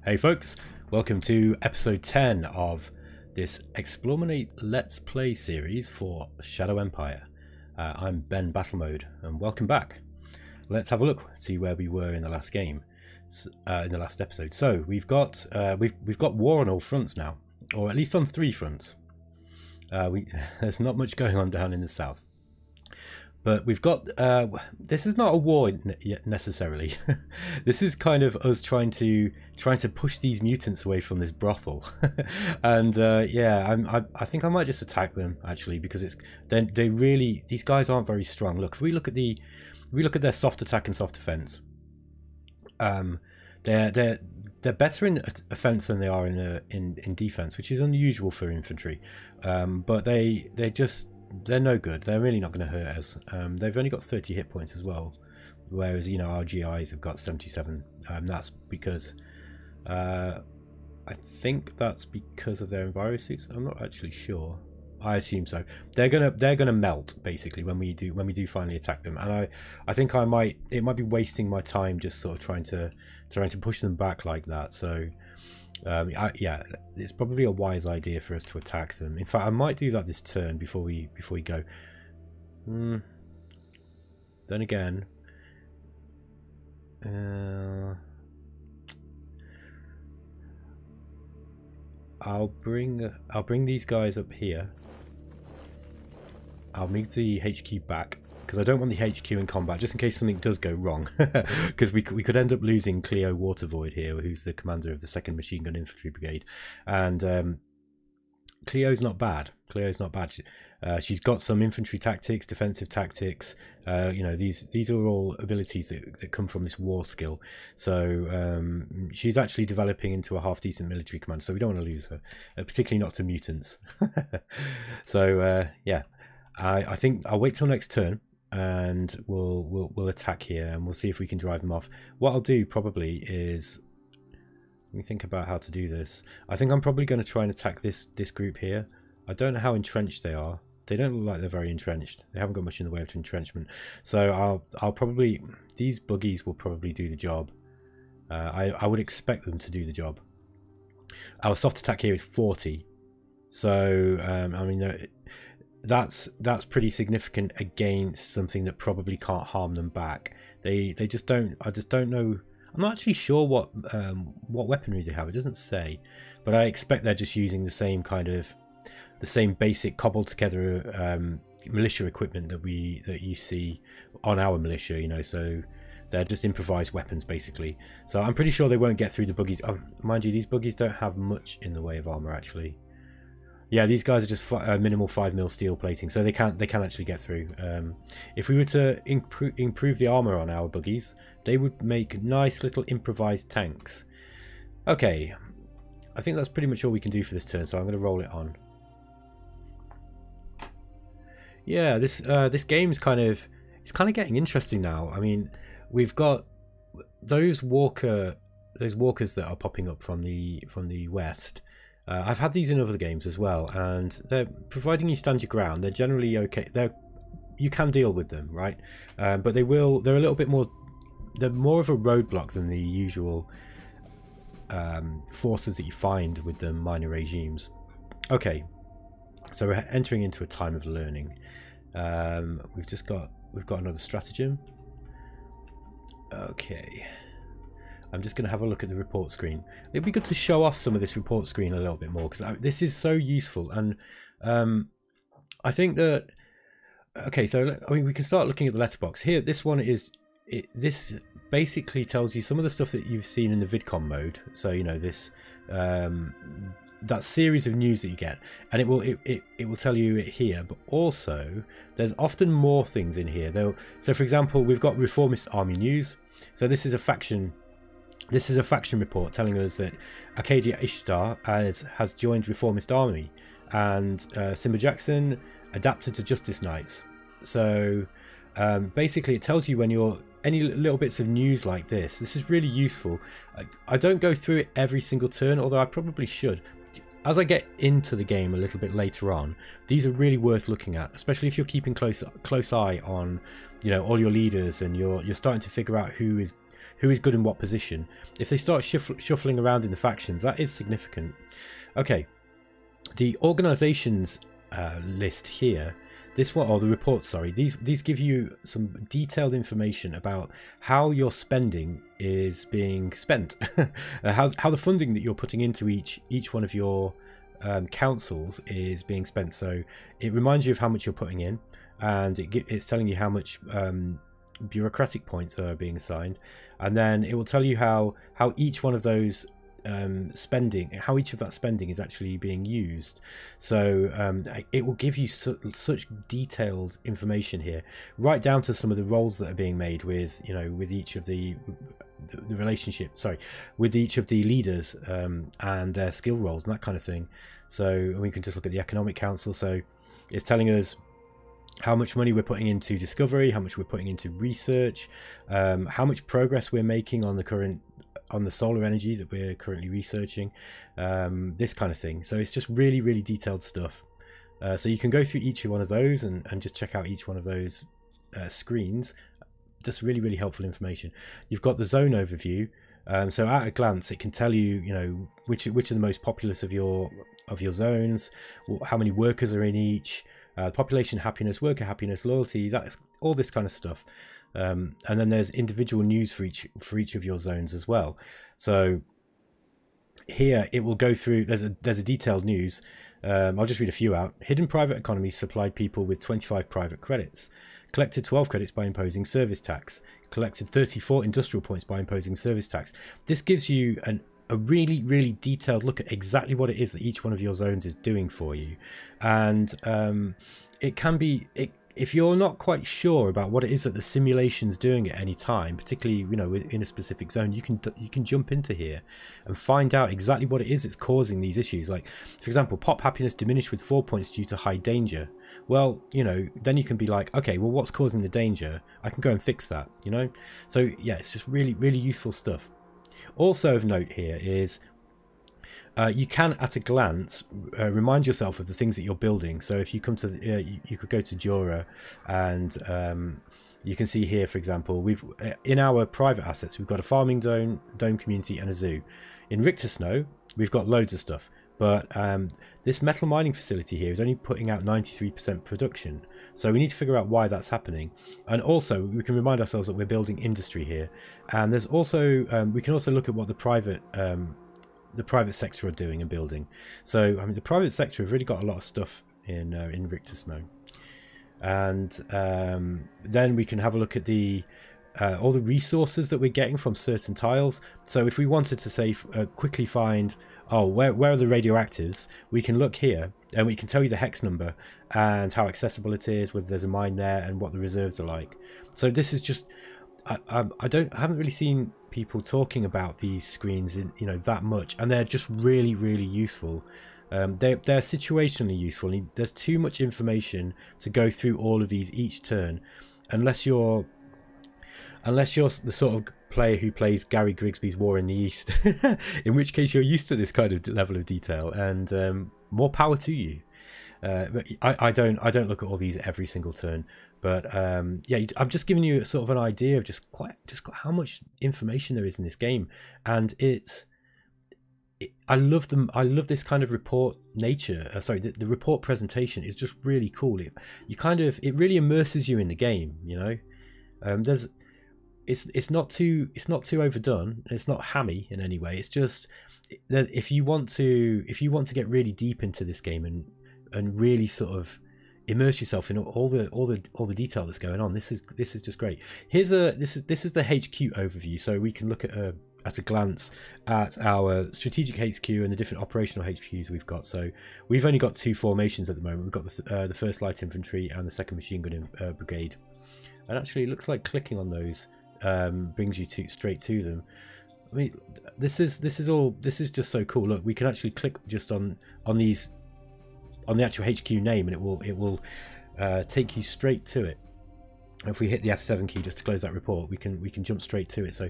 Hey folks, welcome to episode 10 of this eXplorminate Let's Play series for Shadow Empire. I'm Ben Battlemode and welcome back. Let's have a look, see where we were in the last game, in the last episode. So we've got war on all fronts now, or at least on 3 fronts. There's not much going on down in the south. But we've got, this is not a war yet necessarily. This is kind of us trying to push these mutants away from this brothel. And yeah, I think I might just attack them actually, because these guys aren't very strong. Look, if we look at their soft attack and soft defense, they're better in offense than they are in defense, which is unusual for infantry. But they're no good. They're really not going to hurt us. They've only got 30 hit points as well, whereas our GIs have got 77. That's because I think that's because of their enviro suits. I'm not actually sure. I assume so. They're gonna melt basically when we do finally attack them, and I think it might be wasting my time just sort of trying to push them back like that. So yeah, it's probably a wise idea for us to attack them. In fact, I might do that this turn before we go. Then again, I'll bring these guys up here. I'll move the HQ back, because I don't want the HQ in combat, just in case something does go wrong. Because we could end up losing Cleo Watervoid here, who's the commander of the 2nd Machine Gun Infantry Brigade. And Cleo's not bad. She's got some infantry tactics, defensive tactics. These are all abilities that come from this war skill. So she's actually developing into a half-decent military command, so we don't want to lose her, particularly not to mutants. So yeah, I think I'll wait till next turn, and we'll attack here, and we'll see if we can drive them off. What I'll do probably is, let me think about how to do this. I think I'm probably going to try and attack this group here. I don't know how entrenched they are. They don't look like they're very entrenched. They haven't got much in the way of entrenchment. So I'll probably, these buggies will probably do the job. I would expect them to do the job. Our soft attack here is 40. So I mean, that's pretty significant against something that probably can't harm them back. They just don't. I just don't know. I'm not actually sure what weaponry they have. It doesn't say, but I expect they're just using the same basic cobbled together militia equipment that you see on our militia. So they're just improvised weapons basically. So I'm pretty sure they won't get through the buggies. Mind you, these buggies don't have much in the way of armor actually. Yeah, these guys are just minimal 5mm steel plating, so they can't actually get through. If we were to improve the armor on our buggies, they would make nice little improvised tanks. Okay, I think that's pretty much all we can do for this turn, so I'm going to roll it on. Yeah, this game's kind of getting interesting now. I mean, we've got those walkers that are popping up from the west. I've had these in other games as well, and they're providing you stand your ground. They're generally okay. You can deal with them, right? But they're a little bit more. They're more of a roadblock than the usual forces that you find with the minor regimes. Okay, so we're entering into a time of learning. We've got another stratagem. Okay. I'm just going to have a look at the report screen. It'd be good to show off some of this report screen a little bit more, because this is so useful. And I think that, okay, so I mean, we can start looking at the letterbox here. This one is, this basically tells you some of the stuff that you've seen in the VidCon mode. So this that series of news that you get, and it will tell you it here. But also, there's often more things in here. So for example, we've got Reformist Army news. So this is a faction. This is a faction report telling us that Arcadia Ishtar has joined Reformist Army, and Simba Jackson adapted to Justice Knights. So basically it tells you when you're any little bits of news like this. This is really useful. I don't go through it every single turn, although I probably should. As I get into the game a little bit later on, these are really worth looking at, especially if you're keeping close eye on all your leaders, and you're starting to figure out who who is good in what position. If they start shuffling around in the factions, that is significant. Okay, the organizations list here, this one, or the reports, sorry, these give you some detailed information about how your spending is being spent, how the funding that you're putting into each one of your councils is being spent. So it reminds you of how much you're putting in, and it's telling you how much bureaucratic points are being assigned, and then it will tell you how each one of those how each of that spending is actually being used. So it will give you such detailed information here, right down to some of the roles that are being made with, you know, with each of the relationship, sorry, with each of the leaders and their skill roles and that kind of thing. So we can just look at the Economic Council. So it's telling us how much money we're putting into discovery, how much we're putting into research, how much progress we're making on the solar energy that we're currently researching, this kind of thing. So it's just really, really detailed stuff. So you can go through each one of those and just check out each one of those screens. Just really, really helpful information. You've got the zone overview. So at a glance, it can tell you, you know, which are the most populous of your zones, how many workers are in each, population happiness, worker happiness, loyalty, that's all this kind of stuff. And then there's individual news for each of your zones as well. So here it will go through, there's a detailed news. I'll just read a few out. Hidden private economy supplied people with 25 private credits, collected 12 credits by imposing service tax, collected 34 industrial points by imposing service tax. This gives you a really, really detailed look at exactly what it is that each one of your zones is doing for you. And it can be, if you're not quite sure about what it is that the simulation's doing at any time, particularly, you know, in a specific zone, you can jump into here and find out exactly what it is that's causing these issues. Like, for example, pop happiness diminished with 4 points due to high danger. Well, you know, then you can be like, okay, well, what's causing the danger? I can go and fix that, you know? So yeah, it's just really, really useful stuff. Also of note here is you can, at a glance, remind yourself of the things that you're building. So if you come to you could go to Jura, and you can see here, for example, we've in our private assets, we've got a farming zone, dome community, and a zoo. In Richter Snow, we've got loads of stuff, but this metal mining facility here is only putting out 93% production. So we need to figure out why that's happening. And also we can remind ourselves that we're building industry here. And there's also we can also look at what the private sector are doing and building. So I mean, the private sector have really got a lot of stuff in Richter Snow. And then we can have a look at the all the resources that we're getting from certain tiles. So if we wanted to say quickly find, oh, where are the radioactives, we can look here and we can tell you the hex number and how accessible it is, whether there's a mine there, and what the reserves are like. So this is just, I haven't really seen people talking about these screens in, you know, that much, and they're just really, really useful. They're situationally useful. There's too much information to go through all of these each turn, unless you're the sort of player who plays Gary Grigsby's War in the East, in which case you're used to this kind of level of detail, and more power to you. But I don't look at all these every single turn, but yeah, I'm just giving you sort of an idea of just how much information there is in this game, and I love them. I love this kind of report nature. Sorry, the report presentation is just really cool. It really immerses you in the game. You know, it's not too overdone. It's not hammy in any way. It's just that if you want to get really deep into this game and really sort of immerse yourself in all the detail that's going on, this is just great. This is the HQ overview, so we can look at a glance at our strategic HQ and the different operational HQs we've got. So we've only got 2 formations at the moment. We've got the 1st Light Infantry and the 2nd Machine Gun Brigade, and actually it looks like clicking on those brings you straight to them. I mean, this is just so cool. Look, we can actually click just on these, on the actual HQ name, and it will take you straight to it. If we hit the F7 key just to close that report, we can jump straight to it. So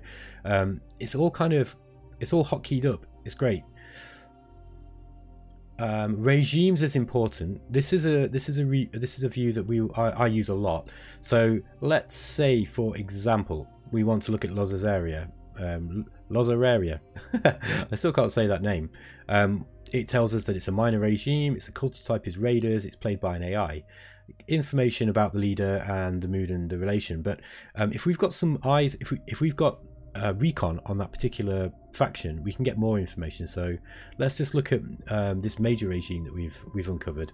it's all hotkeyed up. It's great. Regimes is important. This is a view that I use a lot. So let's say, for example, we want to look at Loz's area. Lozoraria. I still can't say that name. It tells us that it's a minor regime, its culture type is raiders, it's played by an AI. Information about the leader and the mood and the relation. But if we've got some eyes, if we've got recon on that particular faction, we can get more information. So let's just look at this major regime that we've uncovered.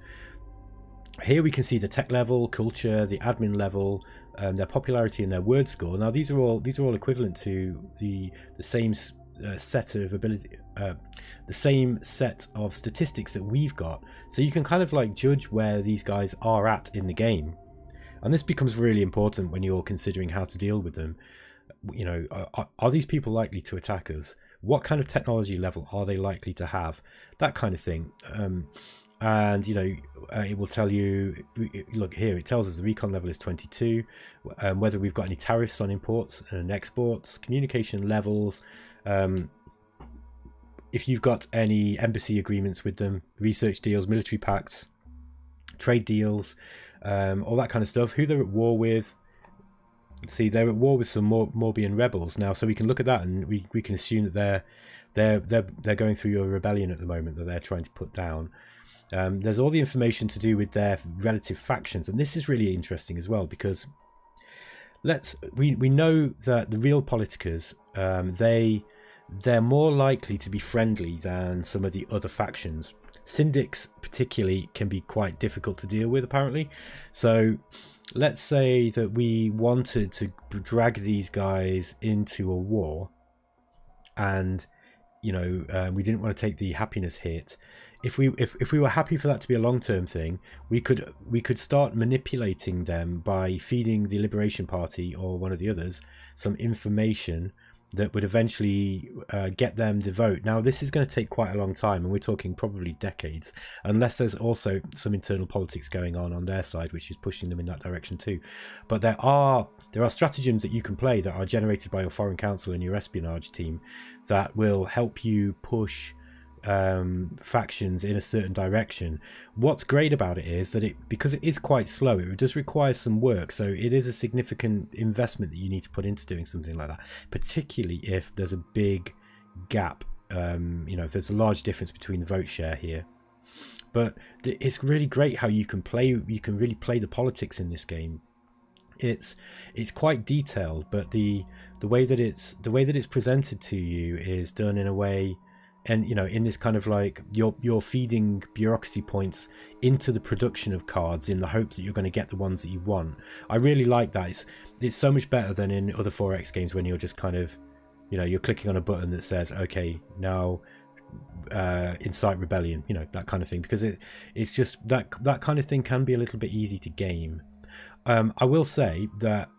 Here we can see the tech level, culture, the admin level, their popularity and their word score. Now these are all equivalent to the same set of ability, the same set of statistics that we've got. So you can kind of like judge where these guys are at in the game, and this becomes really important when you're considering how to deal with them. You know, are these people likely to attack us? What kind of technology level are they likely to have? That kind of thing. And you know, it will tell you, look here, it tells us the recon level is 22, whether we've got any tariffs on imports and exports, communication levels, if you've got any embassy agreements with them, research deals, military pacts, trade deals, all that kind of stuff, who they're at war with. See, they're at war with some Morbian rebels now, so we can look at that and we can assume that they're going through a rebellion at the moment that they're trying to put down. There's all the information to do with their relative factions, and this is really interesting as well, because we know that the real politicers, they're more likely to be friendly than some of the other factions. Syndics particularly can be quite difficult to deal with, apparently. So let's say that we wanted to drag these guys into a war, and you know, we didn't want to take the happiness hit. If we were happy for that to be a long-term thing, we could start manipulating them by feeding the Liberation Party or one of the others some information that would eventually get them the vote. Now this is going to take quite a long time, and we're talking probably decades, unless there's also some internal politics going on their side which is pushing them in that direction too. But there are stratagems that you can play that are generated by your foreign counsel and your espionage team that will help you push factions in a certain direction. What's great about it is that because it is quite slow, it does require some work, so it is a significant investment that you need to put into doing something like that, particularly if there's a big gap, you know, if there's a large difference between the vote share here. But it's really great how you can really play the politics in this game. It's quite detailed, but the way that it's presented to you is done in a way. And you know, in this kind of like you're feeding bureaucracy points into the production of cards in the hope that you're going to get the ones that you want. I really like that. It's so much better than in other 4X games when you're just kind of, you know, you're clicking on a button that says, okay, now incite rebellion, you know, that kind of thing, because it's just that kind of thing can be a little bit easy to game. I will say that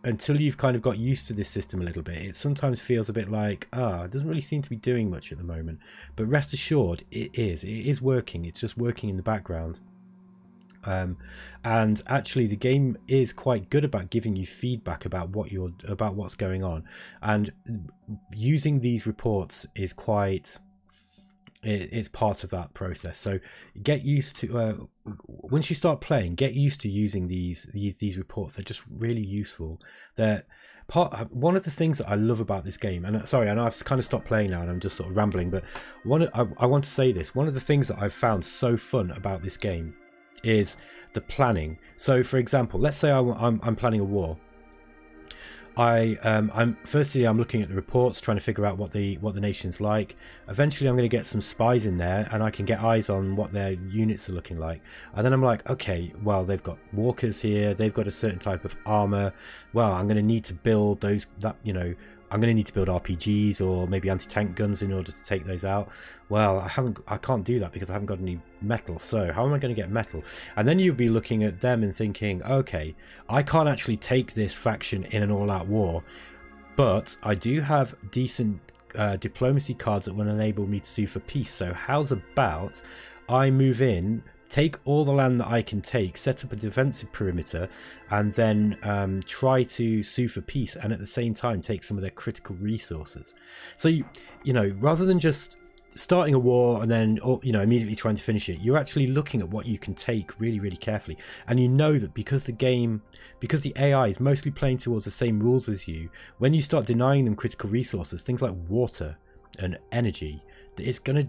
until you've kind of got used to this system a little bit, it sometimes feels a bit like, it doesn't really seem to be doing much at the moment. But rest assured, it is working. It's just working in the background. And actually the game is quite good about giving you feedback about what's going on, and using these reports is it's part of that process. So get used to once you start playing, get used to using these reports. They're just really useful. They're one of the things that I love about this game, and sorry, I know I've kind of stopped playing now and I'm just sort of rambling, but I want to say this. One of the things that I've found so fun about this game is the planning. So for example, let's say I'm planning a war. I'm looking at the reports, trying to figure out what the nation's like. Eventually I'm going to get some spies in there, and I can get eyes on what their units are looking like. And then I'm like, okay, well, they've got walkers here, they've got a certain type of armor. Well, I'm going to need to build I'm going to need to build RPGs or maybe anti-tank guns in order to take those out. Well, I can't do that because I haven't got any metal. So how am I going to get metal? And then you'll be looking at them and thinking, okay, I can't actually take this faction in an all-out war, but I do have decent diplomacy cards that will enable me to sue for peace. So how's about I move in, take all the land that I can take, set up a defensive perimeter, and then try to sue for peace, and at the same time take some of their critical resources. So you know, rather than just starting a war and then, you know, immediately trying to finish it, you're actually looking at what you can take really, really carefully. And you know that because the AI is mostly playing towards the same rules as you, when you start denying them critical resources, things like water and energy, it's gonna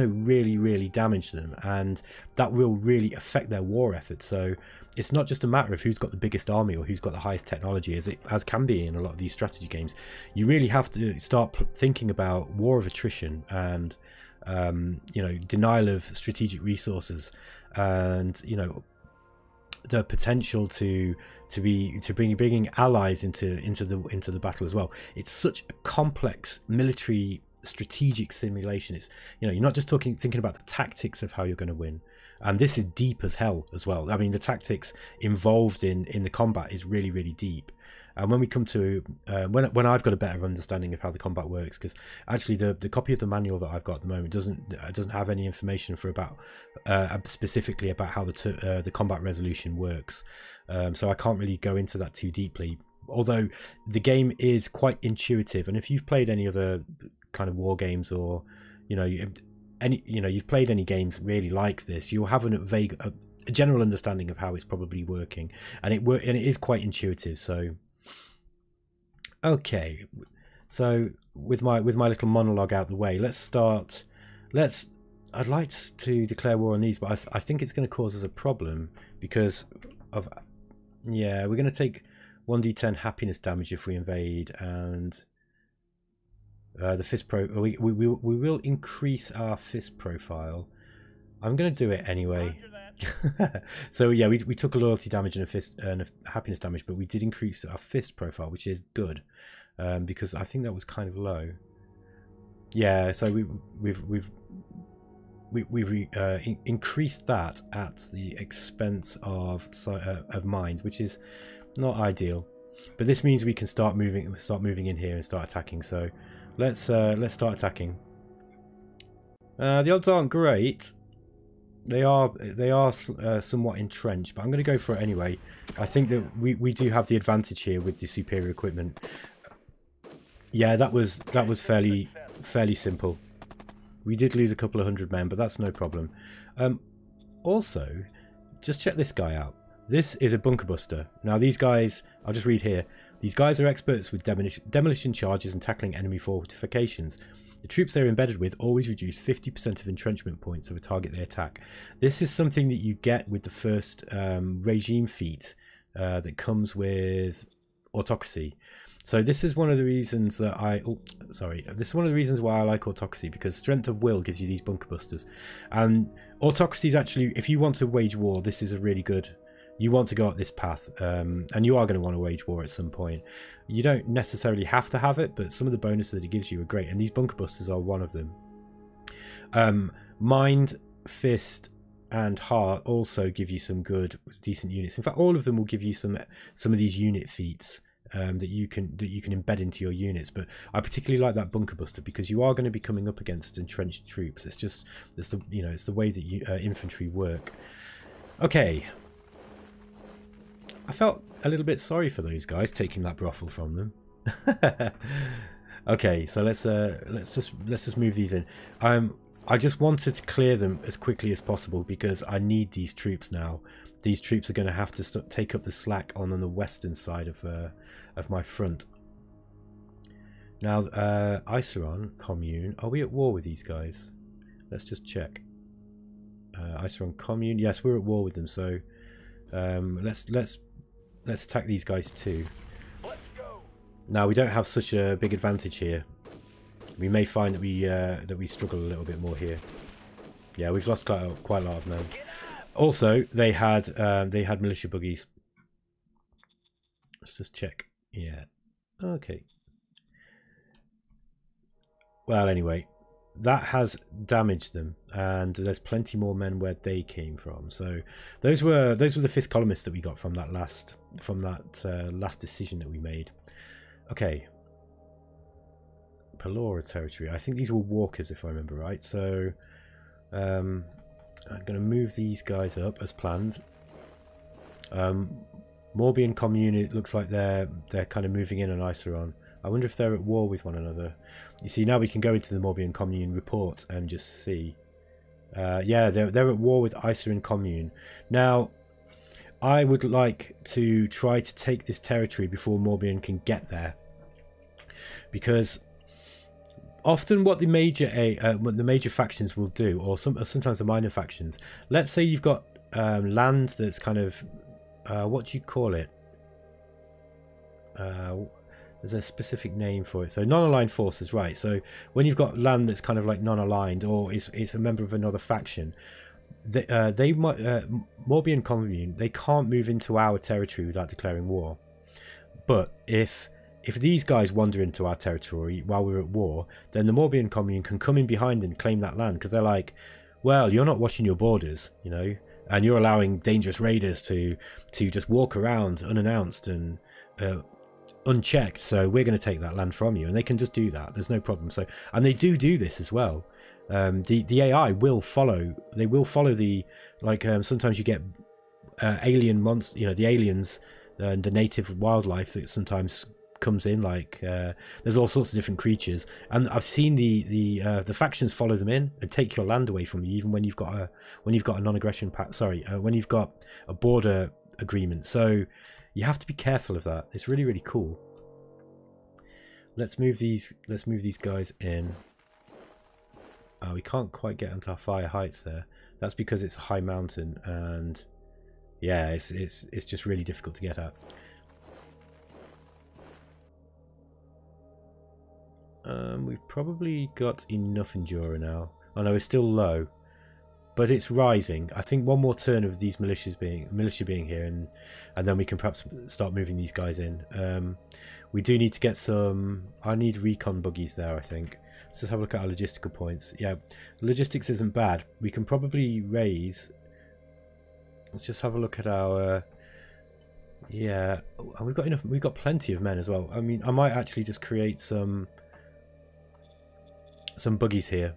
really, really damage them, and that will really affect their war effort. So it's not just a matter of who's got the biggest army or who's got the highest technology, as can be in a lot of these strategy games. You really have to start thinking about war of attrition and you know, denial of strategic resources, and you know, the potential to bringing allies into the battle as well. It's such a complex military strategic simulation. It's, you know, you're not just thinking about the tactics of how you're going to win, and this is deep as hell as well. I mean, the tactics involved in the combat is really, really deep. And when we come to when I've got a better understanding of how the combat works, because actually the copy of the manual that I've got at the moment doesn't have any information for about specifically about how the combat resolution works, so I can't really go into that too deeply, although the game is quite intuitive. And if you've played any other kind of war games, or you know, you've played any games really like this, you'll have a general understanding of how it's probably working, and it is quite intuitive. So okay, so with my little monologue out the way, I'd like to declare war on these, but I think it's going to cause us a problem because of, yeah, we're going to take 1d10 happiness damage if we invade, and the fist we will increase our fist profile. I'm going to do it anyway. So yeah, we took a loyalty damage and a happiness damage, but we did increase our fist profile, which is good, because I think that was kind of low. Yeah, so we've increased that at the expense of mind, which is not ideal. But this means we can start moving in here and start attacking. So let's start attacking. The odds aren't great. They are somewhat entrenched, but I'm going to go for it anyway. I think that we do have the advantage here with the superior equipment. Yeah, that was fairly simple. We did lose a couple of 100 men, but that's no problem. Also, just check this guy out. This is a bunker buster. Now these guys, I'll just read here. These guys are experts with demolition charges and tackling enemy fortifications. The troops they're embedded with always reduce 50% of entrenchment points of a target they attack. This is something that you get with the first regime feat that comes with autocracy. So this is one of the reasons that this is one of the reasons why I like autocracy, because strength of will gives you these bunker busters. And autocracy is actually, if you want to wage war, this is a really good, you want to go up this path, and you are going to want to wage war at some point. You don't necessarily have to have it, but some of the bonuses that it gives you are great, and these bunker busters are one of them. Mind, fist, and heart also give you some good, decent units. In fact, all of them will give you some of these unit feats that you can embed into your units. But I particularly like that bunker buster because you are going to be coming up against entrenched troops. It's just it's the way that infantry work. Okay. I felt a little bit sorry for those guys taking that brothel from them. Okay, so let's just move these in. I just wanted to clear them as quickly as possible because I need these troops now. These troops are going to have to take up the slack on the western side of my front. Now, Iceron commune. Are we at war with these guys? Let's just check. Iceron commune. Yes, we're at war with them. So let's attack these guys too. Let's go. Now we don't have such a big advantage here. We may find that we struggle a little bit more here. Yeah, we've lost quite a lot of men. Also, they had militia buggies. Let's just check. Yeah. Okay. Well, anyway, that has damaged them, and there's plenty more men where they came from. So those were the 5th columnists that we got from that last decision that we made. Okay. Pelora territory. I think these were walkers, if I remember right. So I'm going to move these guys up as planned. Morbian commune, it looks like they're kind of moving in on Iceron. I wonder if they're at war with one another. You see, now we can go into the Morbian Commune report and just see. Yeah, they're at war with Iceland Commune. Now, I would like to try to take this territory before Morbian can get there, because often what the major factions will do, or sometimes the minor factions. Let's say you've got land that's kind of what do you call it? There's a specific name for it. So non-aligned forces, right? So when you've got land that's kind of like non-aligned, or it's a member of another faction, they might Morbian Commune, they can't move into our territory without declaring war. But if these guys wander into our territory while we're at war, then the Morbian Commune can come in behind and claim that land, because they're like, well, you're not watching your borders, you know, and you're allowing dangerous raiders to just walk around unannounced and unchecked, so we're going to take that land from you. And they can just do that, there's no problem. So, and they do this as well. The AI will follow, they will follow the, like, sometimes you get alien monsters, you know, the aliens and the native wildlife that sometimes comes in, like there's all sorts of different creatures, and I've seen the factions follow them in and take your land away from you, even when you've got a non-aggression pact, when you've got a border agreement. So you have to be careful of that. It's really, really cool. Let's move these guys in. We can't quite get onto our fire heights there. That's because it's a high mountain, and yeah, it's just really difficult to get at. We've probably got enough Endura now. Oh no, it's still low, but it's rising. I think one more turn of these militia being here, and then we can perhaps start moving these guys in. We do need to get some. I need recon buggies there, I think. Let's just have a look at our logistical points. Yeah, logistics isn't bad. We can probably raise. Let's just have a look at our. Yeah, and we've got enough. We've got plenty of men as well. I mean, I might actually just create some buggies here.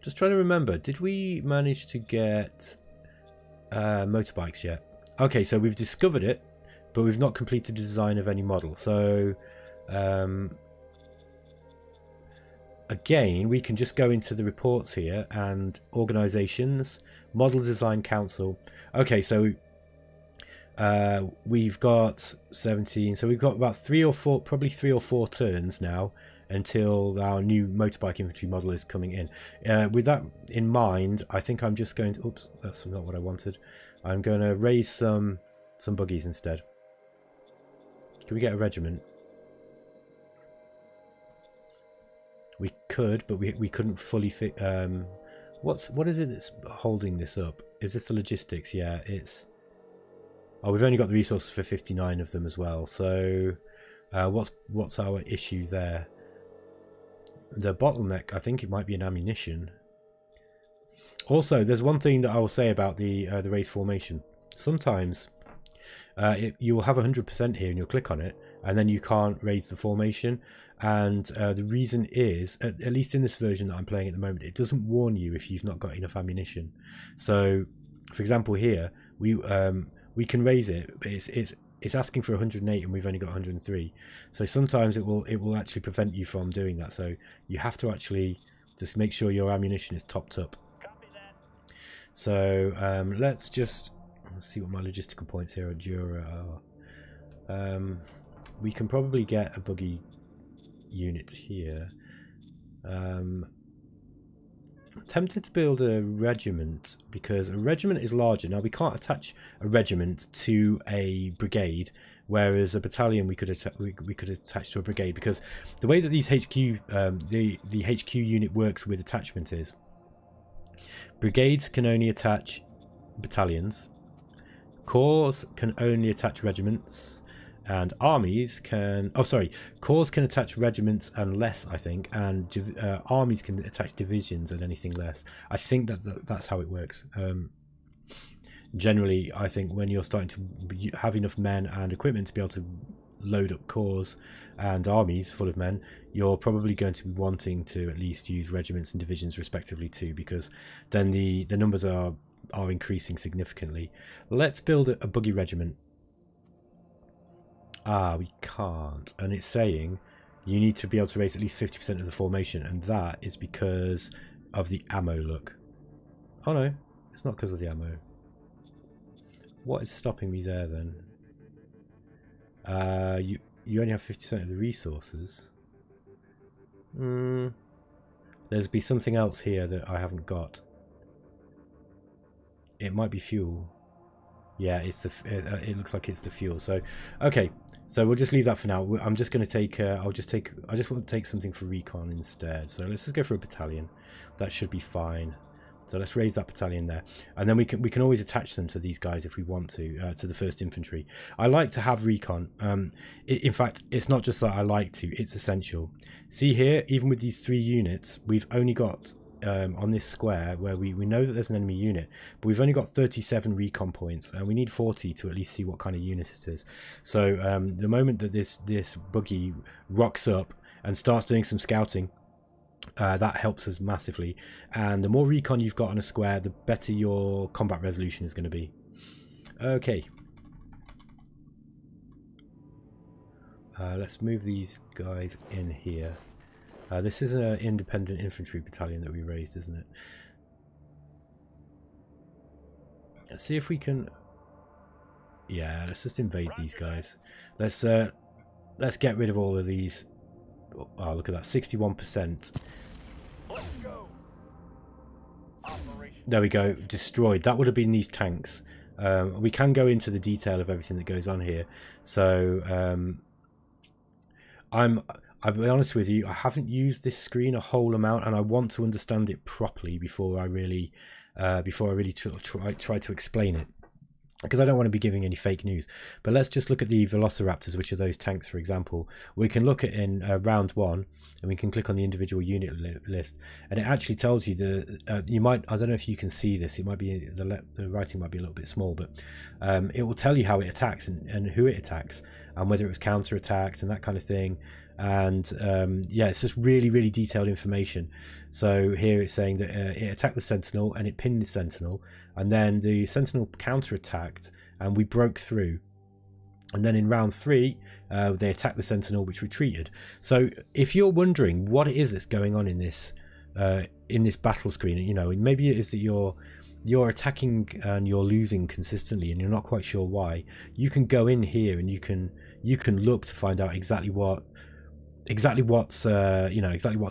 Just trying to remember, did we manage to get motorbikes yet? Okay, so we've discovered it, but we've not completed the design of any model. So again, we can just go into the reports here and organizations, model design council. Okay, so we've got 17, so we've got about probably three or four turns now until our new motorbike infantry model is coming in. With that in mind, I think I'm just going to, oops, that's not what I wanted. I'm going to raise some buggies instead. Can we get a regiment? We could, but we couldn't fully fit. What is it that's holding this up? Is this the logistics? Yeah, it's. Oh, we've only got the resources for 59 of them as well. So, what's our issue there? The bottleneck, I think it might be an ammunition. Also, there's one thing that I will say about the race formation. Sometimes you will have 100% here, and you'll click on it, and then you can't raise the formation. And the reason is, at least in this version that I'm playing at the moment, it doesn't warn you if you've not got enough ammunition. So, for example, here we can raise it, but it's asking for 108 and we've only got 103. So sometimes it will actually prevent you from doing that. So you have to actually just make sure your ammunition is topped up. So let's see what my logistical points here at Jura are. We can probably get a buggy unit here. Tempted to build a regiment, because a regiment is larger. Now we can't attach a regiment to a brigade, whereas a battalion we could attach to a brigade, because the way that these HQ the HQ unit works with attachment is brigades can only attach battalions, corps can only attach regiments, and armies can, corps can attach regiments and less, I think, and armies can attach divisions and anything less. I think that's how it works. Generally, I think when you're starting to have enough men and equipment to be able to load up corps and armies full of men, you're probably going to be wanting to at least use regiments and divisions respectively too, because then the numbers are increasing significantly. Let's build a buggy regiment. Ah, we can't. And it's saying you need to be able to raise at least 50% of the formation, and that is because of the ammo look. Oh no, it's not because of the ammo. What is stopping me there then? You only have 50% of the resources. There's be something else here that I haven't got. It might be fuel. Yeah, it's the. It looks like it's the fuel. So, okay. So we'll just leave that for now. I'm just going to take. I just want to take something for recon instead. So let's just go for a battalion. That should be fine. So let's raise that battalion there, and then we can always attach them to these guys if we want to the 1st Infantry. I like to have recon. In fact, it's not just that I like to; it's essential. See here, even with these 3 units, we've only got on this square where we know that there's an enemy unit, but we've only got 37 recon points, and we need 40 to at least see what kind of unit it is. So the moment that this buggy rocks up and starts doing some scouting, that helps us massively, and the more recon you've got on a square, the better your combat resolution is going to be. Okay, let's move these guys in here. This is an independent infantry battalion that we raised, isn't it? Let's see if we can. Yeah, let's just invade these guys. Let's get rid of all of these. Oh, look at that, 61%. There we go, destroyed. That would have been these tanks. We can go into the detail of everything that goes on here. So I'll be honest with you, I haven't used this screen a whole amount, and I want to understand it properly before I really try to explain it, because I don't want to be giving any fake news. But let's just look at the Velociraptors, which are those tanks, for example. We can look at in round 1, and we can click on the individual unit list, and it actually tells you the you might, I don't know if you can see this, it might be the writing might be a little bit small, but it will tell you how it attacks and who it attacks, and whether it was counter-attacked and that kind of thing. And yeah, it's just really detailed information. So here it's saying that it attacked the Sentinel and it pinned the Sentinel, and then the Sentinel counter-attacked and we broke through, and then in round 3 they attacked the Sentinel, which retreated. So if you're wondering what it is that's going on in this battle screen, you know, maybe it is that you're attacking and you're losing consistently and you're not quite sure why, you can go in here and you can look to find out exactly what's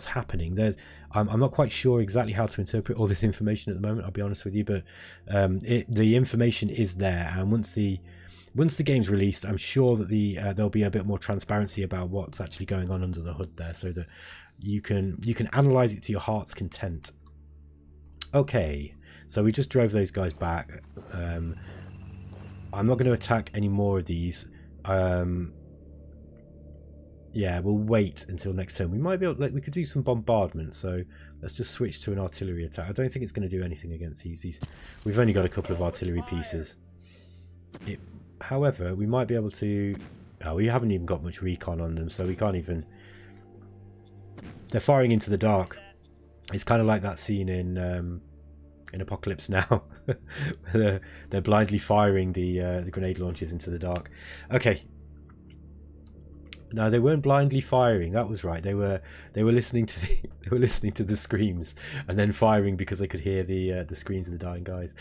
happening. I'm not quite sure exactly how to interpret all this information at the moment, I'll be honest with you, but the information is there, and once the game's released, I'm sure that there'll be a bit more transparency about what's actually going on under the hood there, so that you can analyze it to your heart's content. Okay, so we just drove those guys back. I'm not going to attack any more of these. Yeah, we'll wait until next turn. We might be able, we could do some bombardment, so let's just switch to an artillery attack. I don't think it's going to do anything against these. We've only got a couple of artillery pieces. However, we might be able to. Oh, we haven't even got much recon on them, so we can't even. They're firing into the dark. It's kind of like that scene in Apocalypse Now. They're blindly firing the grenade launchers into the dark. Okay. No, they weren't blindly firing. That was right. They were listening to the screams and then firing because they could hear the screams of the dying guys.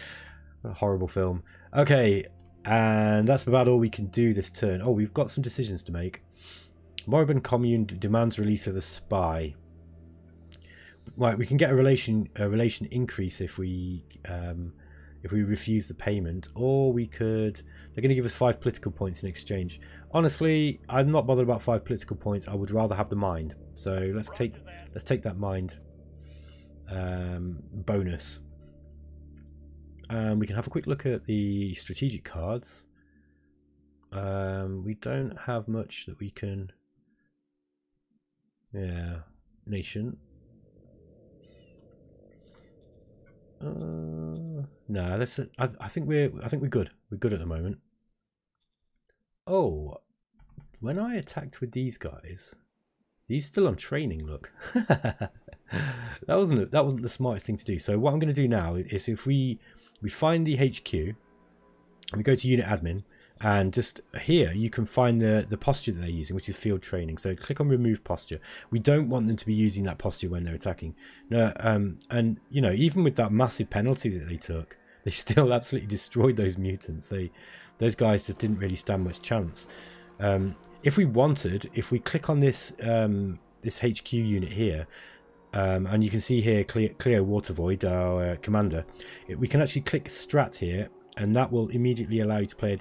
What a horrible film. Okay, and that's about all we can do this turn. Oh, we've got some decisions to make. Moribund Commune demands release of a spy. Right, we can get a relation increase if we refuse the payment, or we could. They're going to give us 5 political points in exchange. Honestly, I'm not bothered about 5 political points. I would rather have the mind. So let's take that mind bonus. We can have a quick look at the strategic cards. We don't have much that we can. Yeah, nation. No, let's. I think we're good. We're good at the moment. Oh, when I attacked with these guys, he's still on training. Look, that wasn't the smartest thing to do. So what I'm going to do now is, if we find the HQ and we go to unit admin and just here you can find the posture that they're using, which is field training. So click on remove posture. We don't want them to be using that posture when they're attacking. And you know, even with that massive penalty that they took, they still absolutely destroyed those mutants. Those guys just didn't really stand much chance. If we wanted, if we click on this this HQ unit here, and you can see here Cleo Watervoid, our commander, we can actually click strat here, and that will immediately allow you to play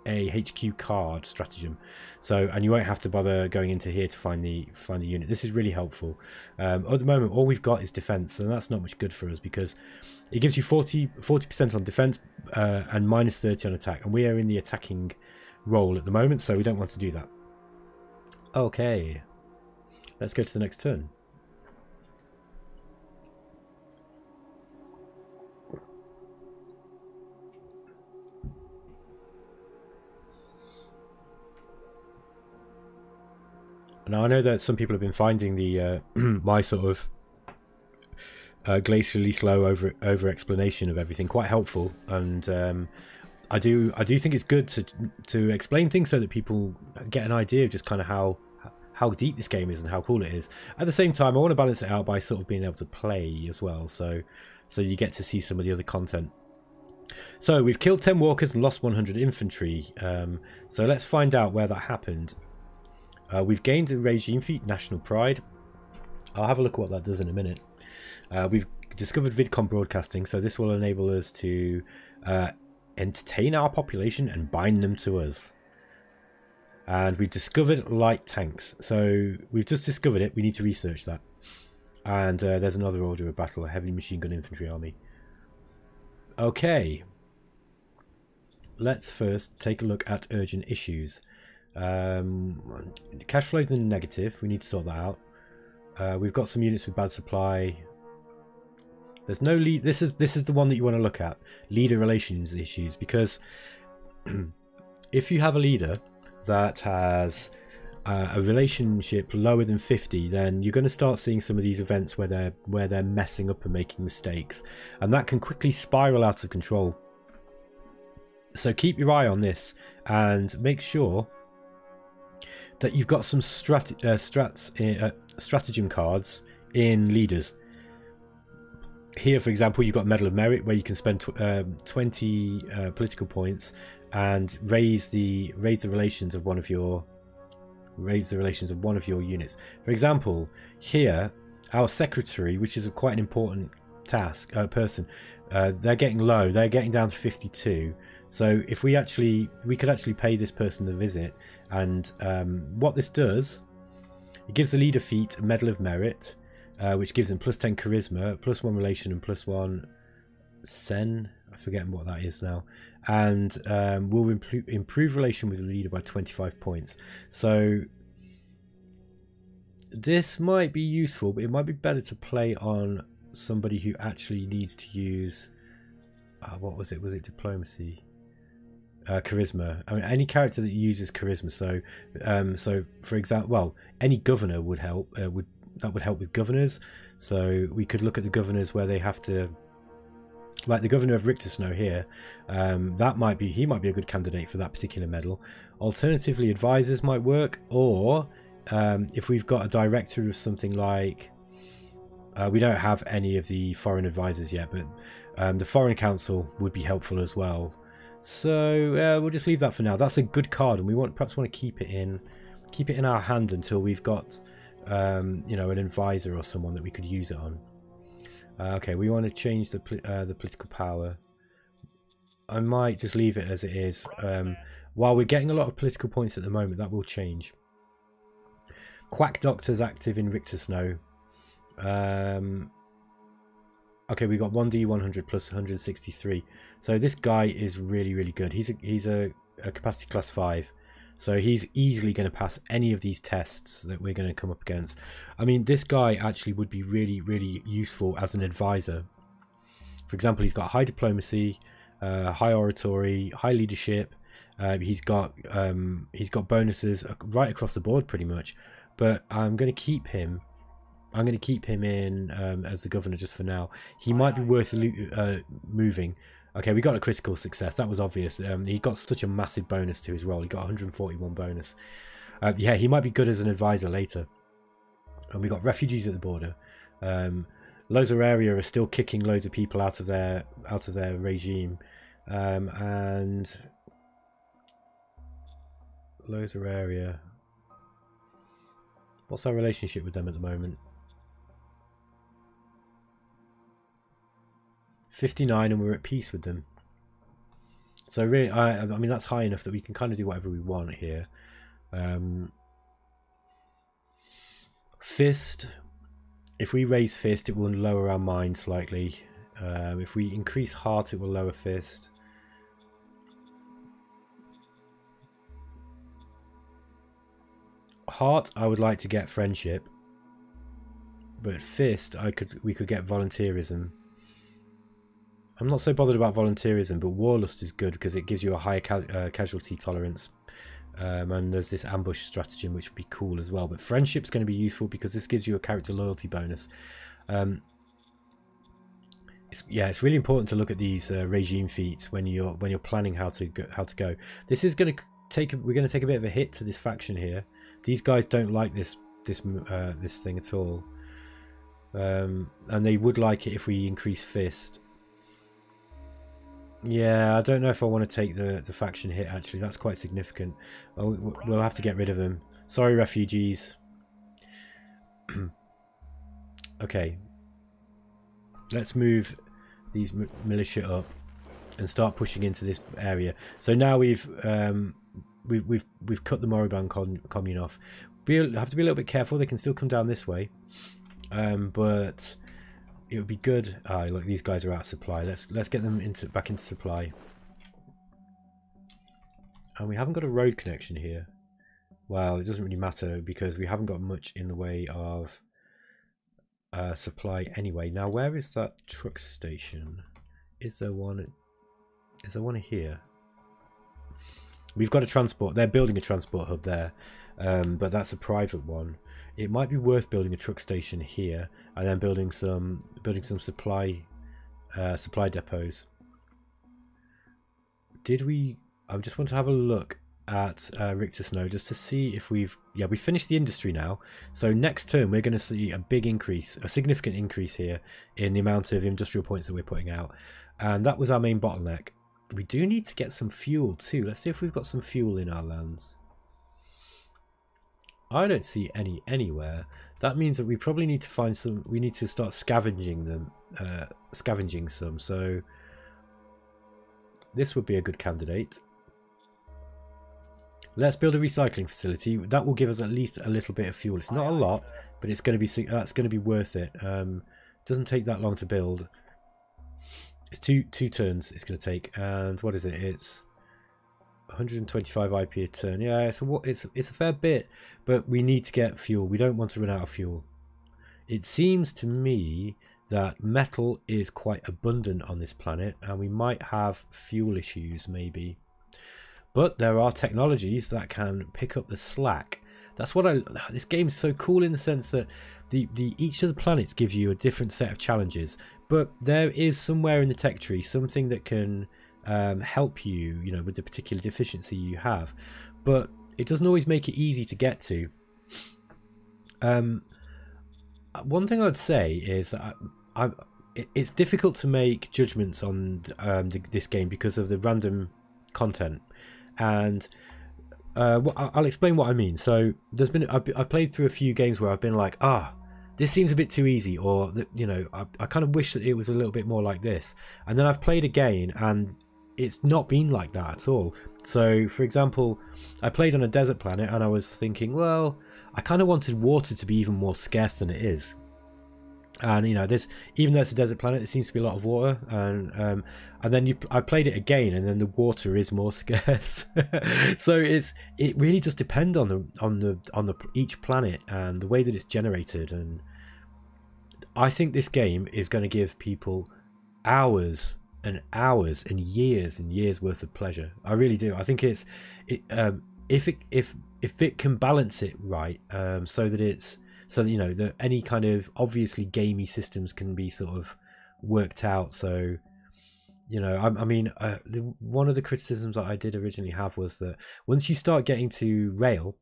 a HQ card stratagem. So, and you won't have to bother going into here to find the unit. This is really helpful. At the moment, all we've got is defense, and that's not much good for us because it gives you 40% on defense and minus 30 on attack, and we are in the attacking role at the moment, so we don't want to do that. Okay, let's go to the next turn. Now I know that some people have been finding the my sort of glacially slow over explanation of everything quite helpful, and I do think it's good to explain things so that people get an idea of just kind of how deep this game is and how cool it is. At the same time, I want to balance it out by sort of being able to play as well, so you get to see some of the other content. So we've killed 10 walkers and lost 100 infantry. So let's find out where that happened. We've gained a regime feat, national pride. I'll have a look at what that does in a minute. We've discovered VidCon broadcasting, so this will enable us to entertain our population and bind them to us. And we've discovered light tanks, so we've just discovered it. We need to research that. And there's another order of battle, a heavy machine gun infantry army. Okay, let's first take a look at urgent issues. Cash flow is in the negative. We need to sort that out. We've got some units with bad supply. There's no lead. This is the one that you want to look at, leader relations issues, because if you have a leader that has a relationship lower than 50, then you're going to start seeing some of these events where they're messing up and making mistakes, and that can quickly spiral out of control. So keep your eye on this and make sure that you've got some stratagem cards in leaders. Here, for example, you've got Medal of Merit, where you can spend 20 political points and raise the relations of one of your units. For example, here, our secretary, which is quite an important task person, they're getting low. They're getting down to 52. So if we could actually pay this person a visit, and what this does, it gives the leader feat a Medal of Merit, which gives them plus 10 charisma, +1 relation, and +1 sen. I forget what that is now, and will improve relation with the leader by 25 points. So this might be useful, but it might be better to play on somebody who actually needs to use what was it? Was it diplomacy? Charisma. I mean, any character that uses charisma. So, so for example, well, any governor would help. That would help with governors. So we could look at the governors where they have to, like the governor of Richter Snow here. He might be a good candidate for that particular medal. Alternatively, advisors might work, or if we've got a director of something like, we don't have any of the foreign advisors yet, but the foreign council would be helpful as well. So we'll just leave that for now. That's a good card, and we perhaps want to keep it in our hand until we've got you know, an advisor or someone that we could use it on. Okay, we want to change the political power. I might just leave it as it is. While we're getting a lot of political points at the moment, that will change. Quack Doctor's active in Richter Snow. Okay, we got 1D100 plus 163. So this guy is really good. He's a capacity class 5. So he's easily going to pass any of these tests that we're going to come up against. I mean, this guy actually would be really useful as an advisor. For example, he's got high diplomacy, high oratory, high leadership. He's got bonuses right across the board pretty much. But I'm going to keep him. I'm going to keep him in as the governor just for now. He might be worth moving. Okay, we got a critical success. That was obvious. He got such a massive bonus to his role. He got 141 bonus. Yeah, he might be good as an advisor later. And we got refugees at the border. Loads of area are still kicking loads of people out of their regime, and loads of area. What's our relationship with them at the moment? 59, and we're at peace with them. So really, I mean, that's high enough that we can kind of do whatever we want here. Fist. If we raise fist, it will lower our mind slightly. If we increase heart, it will lower fist. Heart, I would like to get friendship, but fist, we could get volunteerism. I'm not so bothered about volunteerism, but warlust is good because it gives you a higher casualty tolerance. And there's this ambush stratagem which would be cool as well, but friendship's going to be useful because this gives you a character loyalty bonus. It's really important to look at these regime feats when you're planning how to go. This is going to we're going to take a bit of a hit to this faction here. These guys don't like this thing at all, and they would like it if we increase fist. Yeah, I don't know if I want to take the faction hit, actually. That's quite significant. We'll have to get rid of them. Sorry, refugees. Okay. Let's move these militia up and start pushing into this area. So now we've cut the Moribund commune off. We have to be a little bit careful. They can still come down this way. But it would be good. Look, these guys are out of supply. Let's get them back into supply. And we haven't got a road connection here. Well, it doesn't really matter because we haven't got much in the way of supply anyway. Now, where is that truck station? Is there one? Is there one here? We've got a transport. They're building a transport hub there, but that's a private one. It might be worth building a truck station here and then building some supply depots. Did we? I just want to have a look at Richter Snow just to see if we finished the industry now. So next term we're going to see a big increase, a significant increase here in the amount of industrial points that we're putting out, and that was our main bottleneck. We do need to get some fuel too. Let's see if we've got some fuel in our lands. I don't see any anywhere. That means that we probably need to find some. We need to start scavenging them, scavenging some. So this would be a good candidate. Let's build a recycling facility. That will give us at least a little bit of fuel. It's not a lot, but it's going to be that's going to be worth it. Doesn't take that long to build. It's two turns. It's going to take, and what is it? It's 125 IP a turn. Yeah, it's a fair bit, but we need to get fuel. We don't want to run out of fuel. It seems to me that metal is quite abundant on this planet, and we might have fuel issues maybe. But there are technologies that can pick up the slack. That's what this game is so cool in the sense that each of the planets gives you a different set of challenges, but there is somewhere in the tech tree something that can help you, with the particular deficiency you have, but it doesn't always make it easy to get to. One thing I'd say is that it's difficult to make judgments on this game because of the random content, and I'll explain what I mean. So I've played through a few games where I've been like, this seems a bit too easy, or I kind of wish that it was a little bit more like this, and then I've played again and it's not been like that at all. So for example, I played on a desert planet and I was thinking, well, I kind of wanted water to be even more scarce than it is, and even though it's a desert planet, there seems to be a lot of water, and then I played it again and then the water is more scarce. So it really does depend on each planet and the way that it's generated, and I think this game is going to give people hours and hours and years worth of pleasure. I really do. I think if it can balance it right, so that any kind of obviously gamey systems can be sort of worked out. So you know, I mean, one of the criticisms that I did originally have was that once you start getting to rail,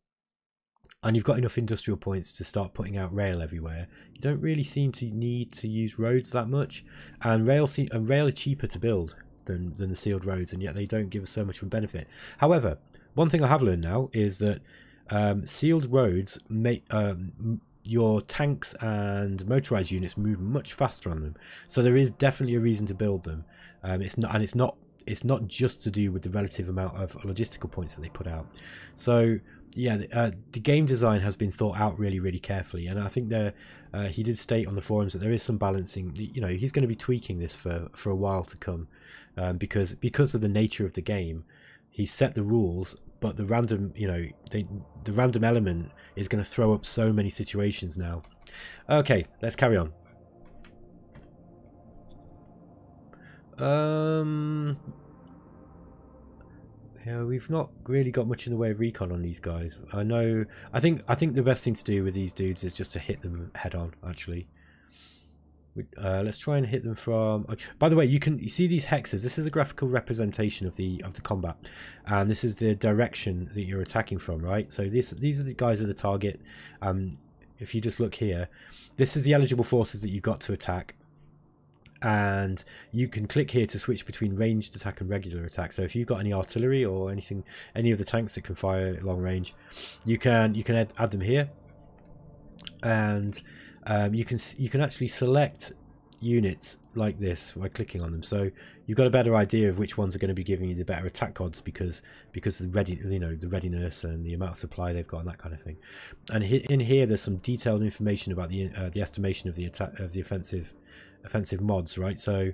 and you've got enough industrial points to start putting out rail everywhere, you don't really seem to need to use roads that much. And rail are cheaper to build than the sealed roads, and yet they don't give us so much of a benefit. However, one thing I have learned now is that sealed roads make your tanks and motorized units move much faster on them. So there is definitely a reason to build them. It's not just to do with the relative amount of logistical points that they put out. So yeah, the game design has been thought out really, really carefully, and I think he did state on the forums that there is some balancing. You know, he's going to be tweaking this for a while to come, because of the nature of the game. He's set the rules, but the random, you know, the random element is going to throw up so many situations now. Okay, let's carry on. Yeah, we've not really got much in the way of recon on these guys. I think the best thing to do with these dudes is just to hit them head on. Actually, let's try and hit them from. By the way, you see these hexes. This is a graphical representation of the combat, and this is the direction that you're attacking from. Right. So these are the guys at the target. If you just look here, this is the eligible forces that you've got to attack. And you can click here to switch between ranged attack and regular attack. So if you've got any artillery or any of the tanks that can fire long range, you can add them here, and you can actually select units like this by clicking on them. So you've got a better idea of which ones are going to be giving you the better attack odds because of the readiness and the amount of supply they've got and that kind of thing. And in here, there's some detailed information about the estimation of the offensive mods, right? So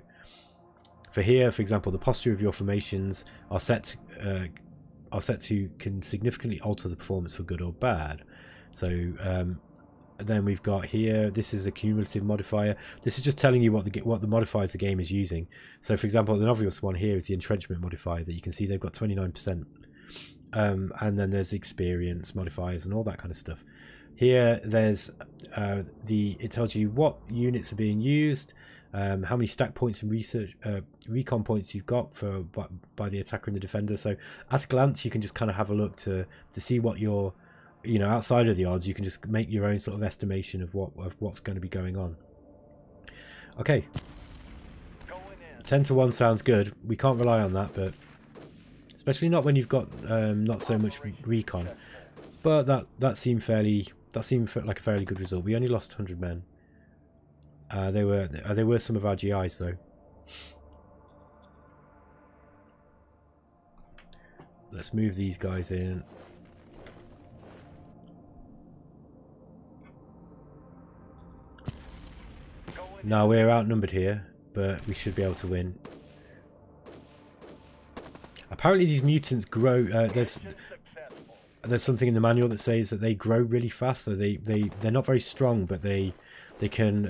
for here, for example, the posture of your formations are set to can significantly alter the performance for good or bad. So then we've got here, this is a cumulative modifier. This is just telling you what the modifiers the game is using. So for example, an obvious one here is the entrenchment modifier that you can see they've got 29%, and then there's experience modifiers and all that kind of stuff. Here there's it tells you what units are being used, how many stack points and recon points you've got by the attacker and the defender. So at a glance you can just kind of have a look to see what you're, you know, outside of the odds. You can just make your own sort of estimation of what's going to be going on. Okay, 10 to 1 sounds good. We can't rely on that, but especially not when you've got not so much recon. But that seemed like a fairly good result. We only lost 100 men. They were some of our GIs though. Let's move these guys in. Now we're outnumbered here, but we should be able to win. Apparently these mutants grow. There's something in the manual that says that they grow really fast. So they're not very strong, but they can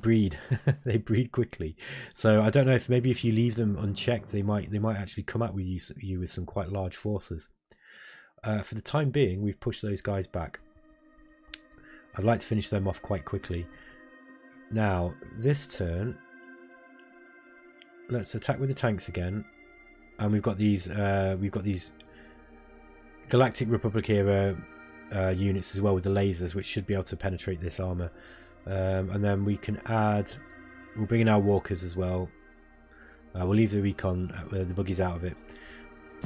breed. They breed quickly. So I don't know if maybe if you leave them unchecked, they might actually come out with you with some quite large forces. For the time being, we've pushed those guys back. I'd like to finish them off quite quickly. Now this turn, let's attack with the tanks again, and we've got these Galactic Republic era units as well with the lasers, which should be able to penetrate this armor. And then we can we'll bring in our walkers as well. We'll leave the recon, the buggies out of it.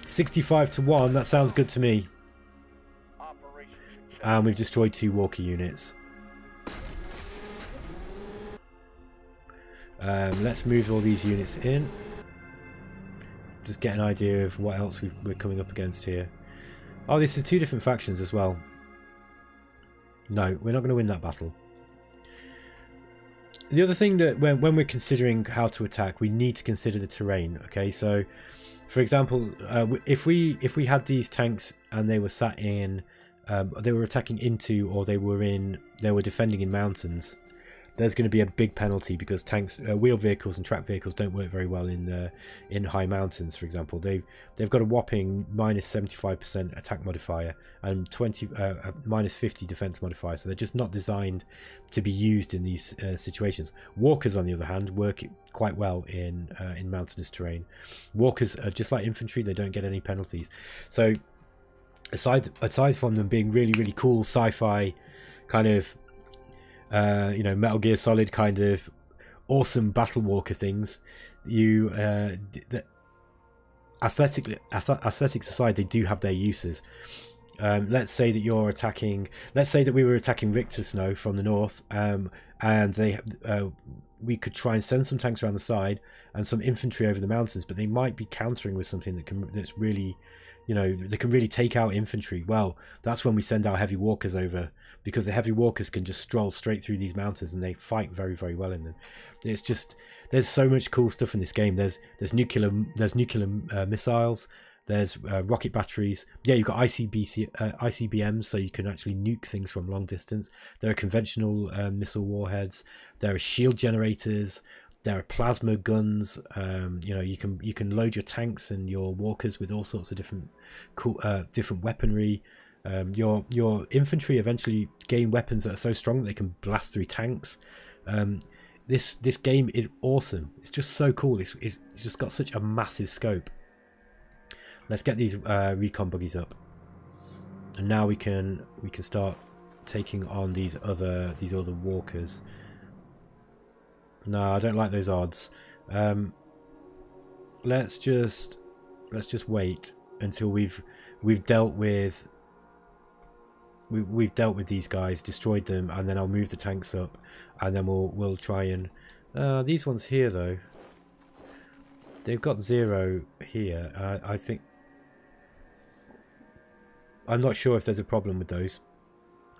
65 to 1, that sounds good to me. And we've destroyed 2 walker units. Let's move all these units in. Just get an idea of what else we're coming up against here. Oh, this is 2 different factions as well. No, we're not going to win that battle. The other thing that when we're considering how to attack, we need to consider the terrain. Okay, so for example, if we had these tanks and they were sat in, they were attacking into, or they were defending in mountains, there's going to be a big penalty because tanks, wheeled vehicles and tracked vehicles don't work very well in high mountains, for example. They've got a whopping minus 75% attack modifier and minus 50 defense modifier, so they're just not designed to be used in these situations. Walkers, on the other hand, work quite well in mountainous terrain. Walkers are just like infantry; they don't get any penalties. So aside from them being really cool sci-fi kind of you know, Metal Gear Solid kind of awesome battle walker things, you aesthetics aside, they do have their uses. Let's say that you're attacking, let's say that we were attacking Richter Snow from the north, and we could try and send some tanks around the side and some infantry over the mountains, but they might be countering with something that's really, you know, they can really take out infantry. Well, that's when we send our heavy walkers over, because the heavy walkers can just stroll straight through these mountains and they fight very well in them. It's just, there's so much cool stuff in this game. There's nuclear missiles, there's rocket batteries. Yeah, you've got ICBMs, so you can actually nuke things from long distance. There are conventional missile warheads. There are shield generators. There are plasma guns. You know, you can load your tanks and your walkers with all sorts of different cool different weaponry. Your infantry eventually gain weapons that are so strong that they can blast through tanks. This game is awesome. It's just so cool. It's just got such a massive scope. Let's get these recon buggies up, and now we can start taking on these other walkers. No, I don't like those odds. Let's just wait until we've dealt with these guys, destroyed them, and then I'll move the tanks up, and then we'll try and these ones here though, they've got 0 here. I think, I'm not sure if there's a problem with those,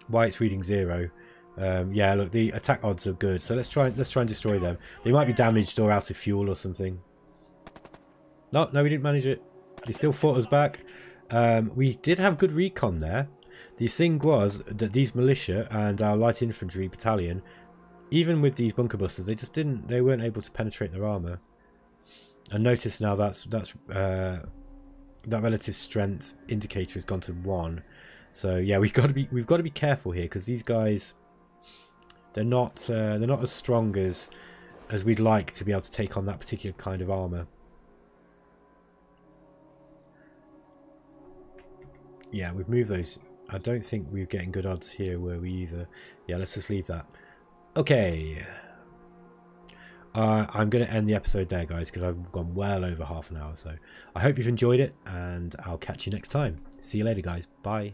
why it's reading 0. Yeah, look, the attack odds are good, so let's try and destroy them. They might be damaged or out of fuel or something. No, we didn't manage it. They still fought us back. We did have good recon there. The thing was that these militia and our light infantry battalion, even with these bunker busters, they weren't able to penetrate their armor. And notice now that relative strength indicator has gone to 1. So yeah, we've got to be careful here, because these guys, they're not as strong as we'd like to be able to take on that particular kind of armor. Yeah, we've moved those. I don't think we're getting good odds here, were we either? Yeah, let's just leave that. Okay. I'm going to end the episode there, guys, because I've gone well over half an hour. So I hope you've enjoyed it, and I'll catch you next time. See you later, guys. Bye.